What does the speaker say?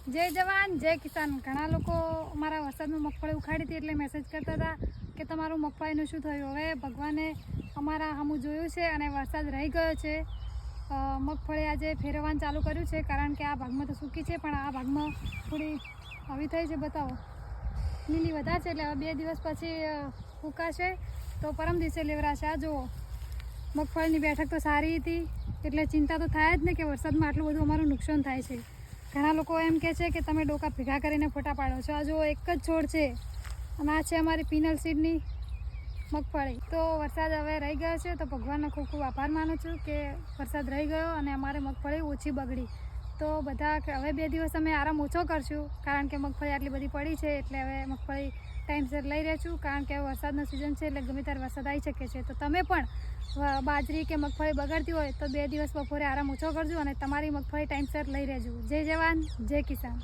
જય જવાન જય કિસાન। ઘણા લોકો અમારા વરસાદમાં મગફળી ઉખાડી હતી એટલે મેસેજ કરતા હતા કે તમારું મગફળીનું શું થયું। હવે ભગવાને અમારા સામું જોયું છે અને વરસાદ રહી ગયો છે। મગફળી આજે ફેરવવાનું ચાલુ કર્યું છે, કારણ કે આ ભાગમાં તો સૂકી છે પણ આ ભાગમાં થોડી આવી થઈ છે। બતાવો, લીલી વધારે છે એટલે હવે 2 દિવસ પછી ફૂંકાશે તો પરમ દિવસે લેવરાશે। આ જુઓ, મગફળીની બેઠક તો સારી હતી એટલે ચિંતા તો થાય જ ને કે વરસાદમાં આટલું બધું અમારું નુકસાન થાય છે। ઘણા લોકો એમ કહે છે કે તમે ડોકા ભેગા કરીને ફોટા પાડો છો। આ જુઓ, એક જ છોડ છે અને આ છે અમારી પિનલ સીડની મગફળી। તો વરસાદ હવે રહી ગયો છે તો ભગવાનનો ખૂબ ખૂબ આભાર માનું છું કે વરસાદ રહી ગયો અને અમારે મગફળી ઓછી બગડી। તો બધા હવે 2 દિવસ અમે આરામ ઓછો કરશું, કારણ કે મગફળી આટલી બધી પડી છે એટલે હવે મગફળી ટાઈમસર લઈ રહેશું, કારણ કે વરસાદનો સિઝન છે એટલે ગમે ત્યારે વરસાદ આવી શકે છે। તો તમે પણ બાજરી કે મગફળી બગડતી હોય તો 2 દિવસ બપોરે આરામ ઓછો કરજો અને તમારી મગફળી ટાઈમસર લઈ રહેજો। જય જવાન જય કિસાન।